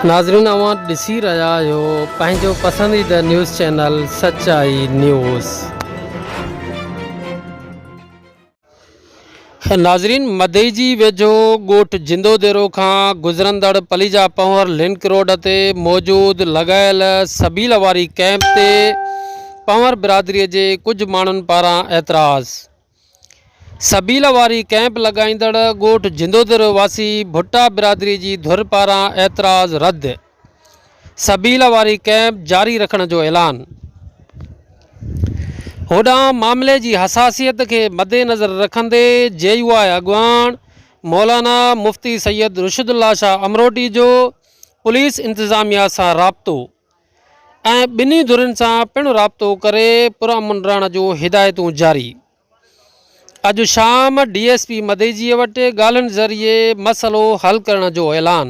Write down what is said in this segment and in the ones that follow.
नाज़रीन अवां ॾिसी रहिया आहियो पंहिंजो पसंदीदा न्यूज़ चैनल सचाई न्यूज़। नाज़रीन मदई जी वेझो ॻोठ जिंदोदेरो खां गुज़रंदड़ पलीजा पंवर लिंक रोड ते मौजूद लॻायल सबील वारी कैंप ते पंवर बिरादरीअ जे कुझु माण्हुनि पारां एतराज़। सबील वारी कैंप लॻाईंदड़ ॻोठ जिंदोदेरो वासी भुट्टा बिरादरी जी धुर पारां एतराज़ रद्द। सबील वारी कैंप जारी रखण जो ऐलान। होॾां मामले जी हसासियत के मद्देनज़र रखंदे JUI अॻवान मौलाना मुफ्ती सैयद रुशदुल्ला शाह अमरोटी जो पुलिस इंतज़ामिया सां राब्तो ऐं ॿिन्ही धुरनि सां पिणु राब्तो करे पुरअमन रहण जो हिदायतूं जारी। अॼु शाम DSP मदई जी वटि ॻाल्हियुनि ज़रिए मसइलो हल करण जो ऐलान।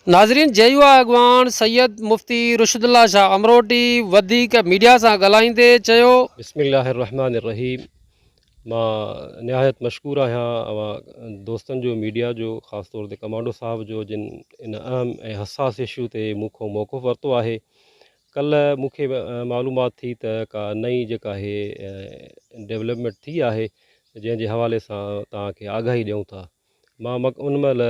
नाज़रीन JUI अॻवान सैयद मुफ्ती रुशदुल्ला शाह अमरोटी वधीक मीडिया सां ॻाल्हाईंदे चयो, बिस्मिल्लाहिर्रहमानिर्रहीम। मां निहायत मशकूर आहियां दोस्तनि जो, मीडिया जो, ख़ासि तौर ते कमांडो साहब जो, जिन इन अहम ऐं हसास इशू ते मूंखां मौक़िफ़ वरितो आहे। कल्ह मूंखे मालूमात थी त का नई जेका आहे डेवलपमेंट थी आहे, जंहिंजे हवाले सां तव्हांखे आगाही ॾियूं था। मां उन महिल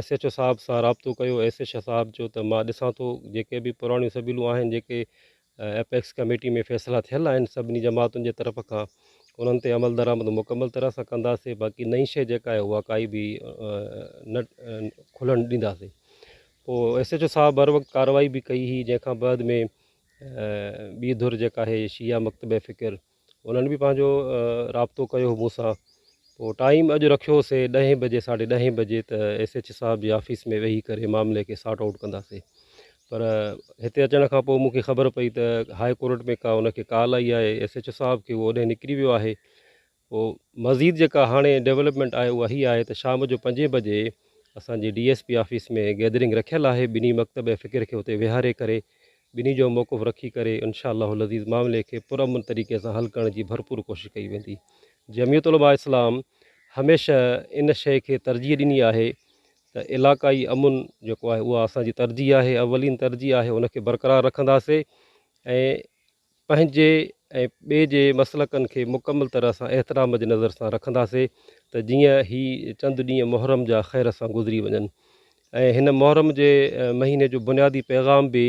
SHO साहब सां राब्तो कयो। SHO साहब जो त मां ॾिसां थो जेके बि पुराणियूं सबीलूं आहिनि, जेके एपेक्स कमेटी में फ़ैसिला थियल आहिनि सभिनी जमातुनि जे तरफ़ खां, उन्हनि ते अमल दरामद मुकमल तरह सां कंदासीं। बाक़ी नई शइ जेका आहे उहा काई बि न खुलणु ॾींदासीं। पोइ SHO साहब हर वक़्तु कार्रवाई बि कई हुई, जंहिंखां बाद में ॿी धुर जेका आहे शिया मकतब फ़िक्र, उन्हनि बि पंहिंजो राब्तो कयो मूंसां। पोइ टाइम अॼु रखियोसीं 10 बजे, 10:30 बजे त SHO साहब जी ऑफ़िस में वेही करे मामले खे सॉर्ट आउट कंदासीं। पर हिते अचण खां पोइ मूंखे ख़बर पई त हाई कोर्ट में का उनखे कॉल आई आहे SHO साहब खे, उहो ओॾे निकिरी वियो आहे। पोइ मज़ीद जेका हाणे डेवलपमेंट आहे उहा हीअ आहे त शाम जो 5 बजे असांजी DSP ऑफ़िस में गैदरिंग रखियल आहे। ॿिन्ही मकतब फ़िक्र खे उते विहारे करे, ॿिन्ही जो मौक़िफ़ रखी करे इंशाअल्लाह लज़ीज़ मामले खे पुरअमन तरीक़े सां हल करण जी भरपूर कोशिशि कई वेंदी। जमियत उलमा इस्लाम हमेशह इन शइ खे तरजीह ॾिनी आहे त इलाक़ाई अमुन जेको आहे उहा असांजी तरजीह आहे, अवलीन तरजीह आहे, उनखे बरक़रार रखंदासीं ऐं पंहिंजे ऐं ॿिए जे मसलकनि खे मुकमल तरह सां एहतराम जे नज़र सां रखंदासीं त जीअं ही चंद ॾींहं मुहर्रम जा ख़ैर सां गुज़री वञनि। ऐं हिन मुहर्रम जे महीने जो बुनियादी पैगाम बि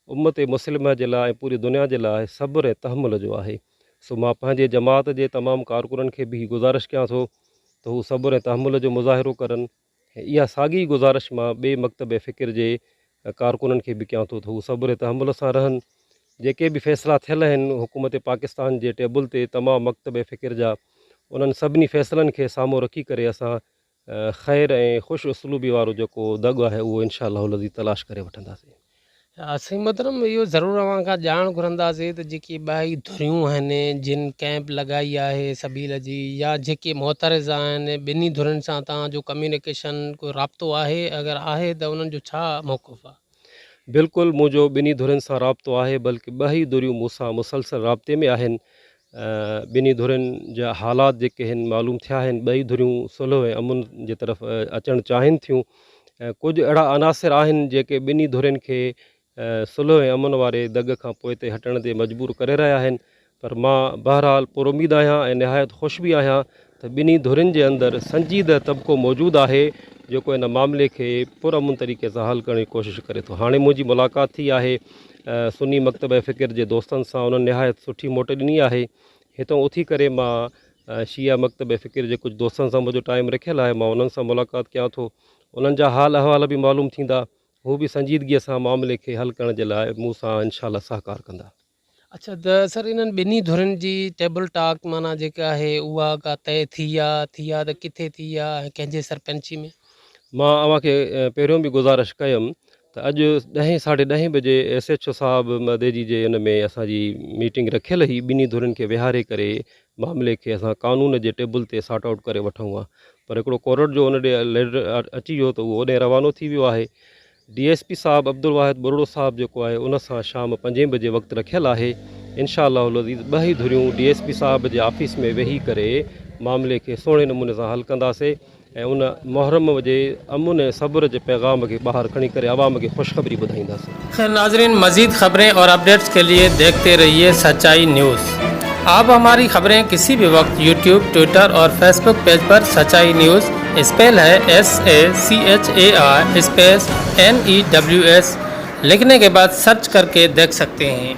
उम्मत मुस्लिम जे लाइ ऐं पूरी दुनिया जे लाइ सब्र ऐं तहमुल जो आहे। सो मां पंहिंजे जमात जे तमामु कारकुननि खे बि गुज़ारिश कयां थो त हू सब्र ऐं तहमुल जो मुज़ाहिरो करनि। ऐं इहा साॻी गुज़ारिश मां ॿिए मकतब फ़िक्र जे कारकुननि खे बि कयां थो त हू सब्र ऐं तहमुल सां रहनि। जेके बि फ़ैसिला थियल आहिनि हुकूमत पाकिस्तान जे टेबल ते तमामु मकतब फ़िक्र जा, उन्हनि सभिनी फ़ैसिलनि खे साम्हूं रखी करे असां ख़ैर ऐं ख़ुशि उसलूबी वारो जेको दॻ आहे उहो इंशाअल्लाह लज़ीज़ तलाश करे वठंदासीं। असीं मतिलबु इहो ज़रूरु अव्हां खां ॼाण घुरंदासीं त जेकी ॿई धुरियूं आहिनि जिन कैंप लॻाई आहे सबील जी, या जेके मोतरज़ आहिनि, ॿिन्ही धुरनि सां तव्हांजो कम्यूनिकेशन को राब्तो आहे? अगरि आहे त उन्हनि जो छा मौक़िफ़ आहे? बिल्कुलु मुंहिंजो ॿिन्ही धुरनि सां राब्तो आहे, बल्कि ॿई धुरियूं मूंसां मुसलसल राब्ते में आहिनि। ॿिन्ही धुरनि जा हालात जेके आहिनि मालूम थिया आहिनि। ॿई धुरियूं सुलह ऐं अमुन जे तरफ़ अचणु चाहिनि थियूं। कुझु अहिड़ा अनासिर आहिनि जेके ॿिन्ही धुरनि खे सुलह ऐं अमुन वारे दॻ खां पोइ ते हटण ते मजबूर करे रहिया आहिनि। पर मां बहरहाल पुरुमीद आहियां ऐं निहायत ख़ुशि बि आहियां त ॿिन्ही धुरनि जे अंदरि संजीदह तबिको मौजूदु आहे जेको इन मामले खे पुरअमन तरीक़े सां हल करण जी कोशिशि करे थो। हाणे मुंहिंजी मुलाक़ात थी आहे सुन्नी मकतब फ़िक्र जे दोस्तनि सां, उन्हनि निहायत सुठी मोट ॾिनी आहे। हितां उथी करे मां शिया मकतब फ़िक्र जे कुझु दोस्तनि सां मुंहिंजो टाइम रखियलु आहे, मां उन्हनि सां मुलाक़ात कयां थो। उन्हनि जा हाल अहवाल बि मालूम थींदा, हू बि संजीदगीअ सां मामले खे हल करण जे लाइ मूंसां इंशाअल्लाह सहकार कंदा। अच्छा त सर इन्हनि ॿिन्ही धुरनि जी टेबल टॉक माना जेका आहे उहा का तय थी आहे त किथे थी आहे ऐं कंहिंजे सरपंची में? मां अव्हांखे पहिरियों बि गुज़ारिश कयमि त अॼु 10 साढे 10 बजे SHO साहब मदेजी जे हिन में असांजी मीटिंग रखियल हुई। ॿिन्ही धुरनि खे विहारे करे मामले खे असां कानून जे टेबल ते सॉर्ट आउट करे वठूं हा। पर हिकिड़ो कोर्ट जो उन ॾे लेटर अची वियो त उहो ओॾे रवानो थी वियो आहे। DSP साहब अब्दुल वाहिद बुरड़ो साहब जेको आहे उन सां शाम 5 बजे वक़्तु रखियलु आहे। इंशाअल्लाह लज़ीज़ ॿई धुरियूं DSP साहब जे ऑफ़िस में वेही करे मामले खे सुहिणे नमूने सां हल कंदासीं ऐं उन मुहर्रम जे अमुन ऐं सब्र जे पैगाम खे ॿाहिरि खणी करे आवाम खे ख़ुशख़बरी ॿुधाईंदासीं। खैर नाजरीन, मज़ीद खबरें और अपडेट्स के लिए देखते रहिए सच्चाई न्यूज़। आप हमारी खबरें किसी भी वक्त यूट्यूब, ट्विटर और फेसबुक पेज पर सच्चाई न्यूज़ स्पेल है SACHAI स्पेस NEWS लिखने के बाद सर्च करके देख सकते हैं।